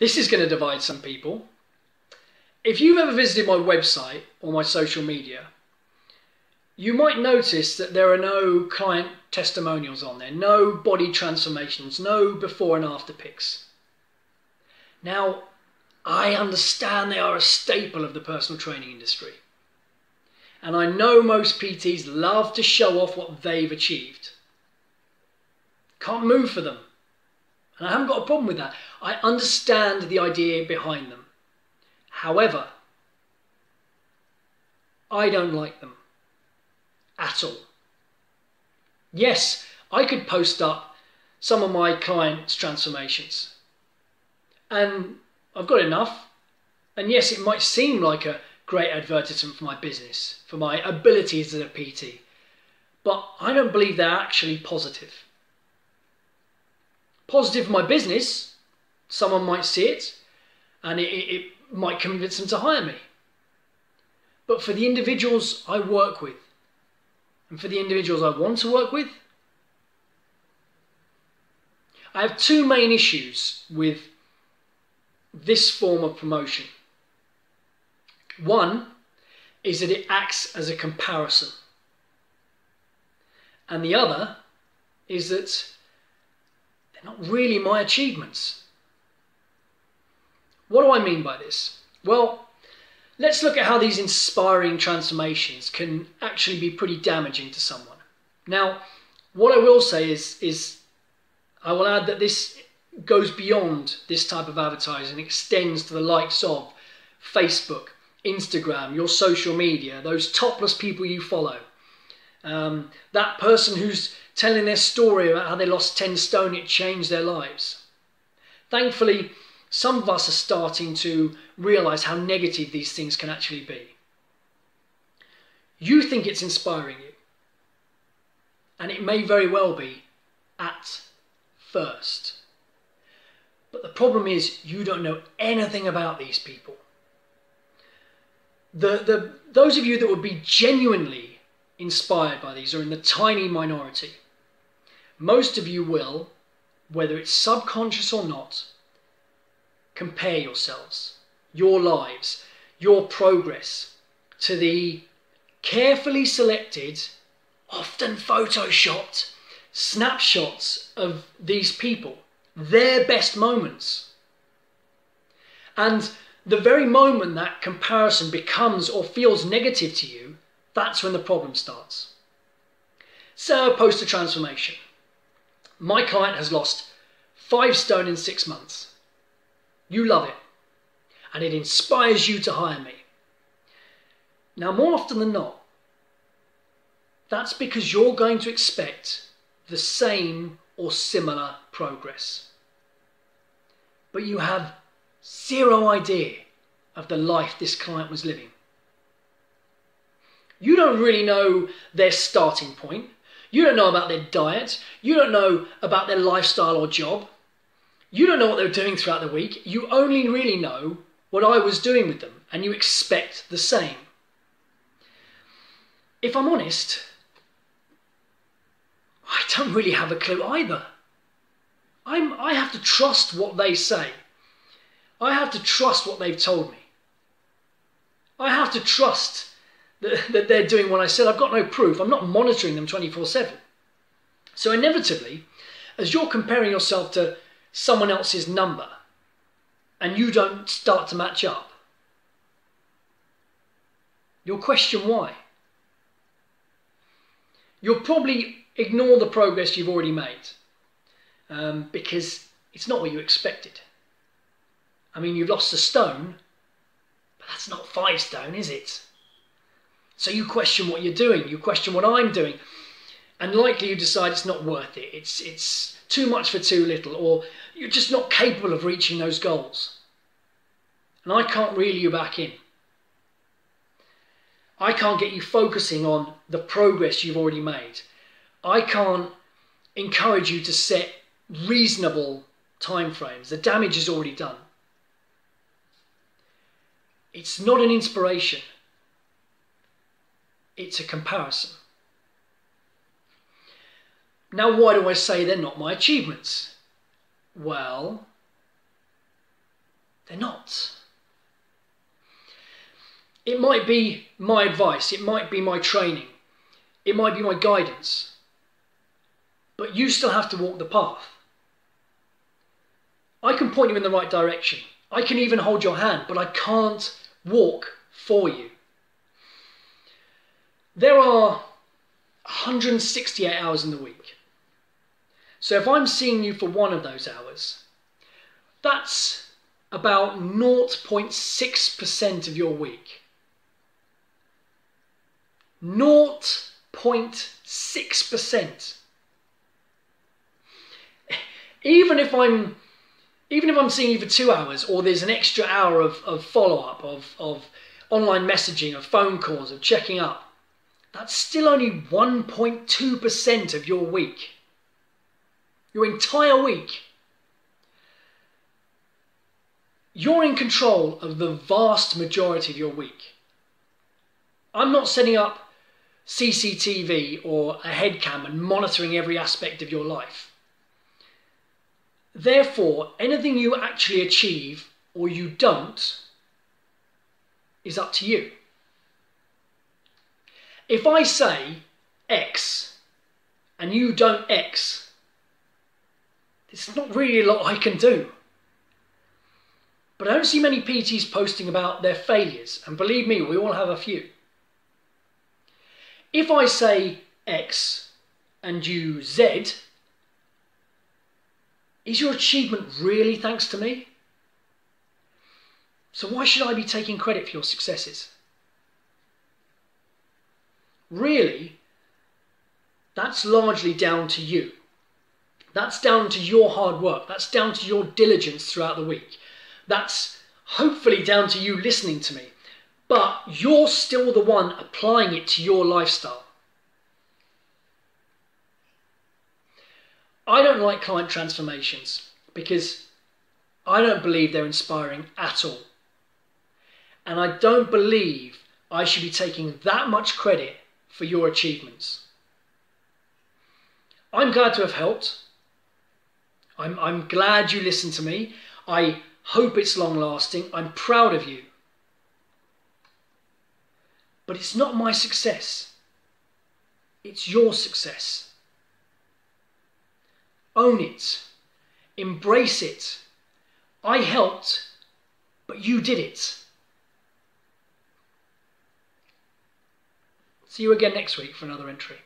This is going to divide some people. If you've ever visited my website or my social media, you might notice that there are no client testimonials on there, no body transformations, no before and after pics. Now, I understand they are a staple of the personal training industry. And I know most PTs love to show off what they've achieved. Can't move for them. And I haven't got a problem with that. I understand the idea behind them. However, I don't like them at all. Yes, I could post up some of my clients' transformations. And I've got enough. And yes, it might seem like a great advertisement for my business, for my abilities as a PT. But I don't believe they're actually positive. Positive for my business, someone might see it and it might convince them to hire me. But for the individuals I work with and for the individuals I want to work with, I have two main issues with this form of promotion. One is that it acts as a comparison. And the other is that they're not really my achievements. What do I mean by this? Well, let's look at how these inspiring transformations can actually be pretty damaging to someone. Now, what I will say is I will add that this goes beyond this type of advertising, extends to the likes of Facebook, Instagram, your social media, those topless people you follow. That person who's telling their story about how they lost 10 stone, it changed their lives. Thankfully, some of us are starting to realize how negative these things can actually be. You think it's inspiring you, and it may very well be at first. But the problem is you don't know anything about these people. Those of you that would be genuinely inspired by these are in the tiny minority. Most of you will, whether it's subconscious or not, compare yourselves, your lives, your progress to the carefully selected, often photoshopped snapshots of these people, their best moments. And the very moment that comparison becomes or feels negative to you, that's when the problem starts. So, post a transformation. My client has lost 5 stone in 6 months. You love it, and it inspires you to hire me. Now, more often than not, that's because you're going to expect the same or similar progress. But you have zero idea of the life this client was living. You don't really know their starting point. You don't know about their diet. You don't know about their lifestyle or job. You don't know what they're doing throughout the week. You only really know what I was doing with them, and you expect the same. If I'm honest, I don't really have a clue either. I have to trust what they say. I have to trust what they've told me. I have to trust that they're doing what I said. I've got no proof. I'm not monitoring them 24/7. So inevitably, as you're comparing yourself to someone else's number and you don't start to match up, you'll question why. You'll probably ignore the progress you've already made because it's not what you expected. I mean, you've lost a stone, but that's not 5 stone, is it? So you question what you're doing, you question what I'm doing, and likely you decide it's not worth it, it's too much for too little, or you're just not capable of reaching those goals. And I can't reel you back in. I can't get you focusing on the progress you've already made. I can't encourage you to set reasonable timeframes. The damage is already done. It's not an inspiration. It's a comparison. Now, why do I say they're not my achievements? Well, They're not. It might be my advice, it might be my training, it might be my guidance, but you still have to walk the path. I can point you in the right direction. I can even hold your hand, but I can't walk for you. There are 168 hours in the week. So if I'm seeing you for one of those hours, that's about 0.6% of your week. 0.6%. Even if I'm seeing you for 2 hours, or there's an extra hour of follow-up, of online messaging, of phone calls, of checking up, that's still only 1.2% of your week. Your entire week. You're in control of the vast majority of your week. I'm not setting up CCTV or a headcam and monitoring every aspect of your life. Therefore, anything you actually achieve or you don't is up to you. If I say X and you don't X, there's not really a lot I can do. But I don't see many PTs posting about their failures, and believe me, we all have a few. If I say X and you Z, is your achievement really thanks to me? So why should I be taking credit for your successes? Really, that's largely down to you. That's down to your hard work. That's down to your diligence throughout the week. That's hopefully down to you listening to me. But you're still the one applying it to your lifestyle. I don't like client transformations because I don't believe they're inspiring at all. And I don't believe I should be taking that much credit for your achievements. I'm glad to have helped. I'm glad you listened to me. I hope it's long lasting. I'm proud of you. But it's not my success. It's your success. Own it. Embrace it. I helped, but you did it. See you again next week for another entry.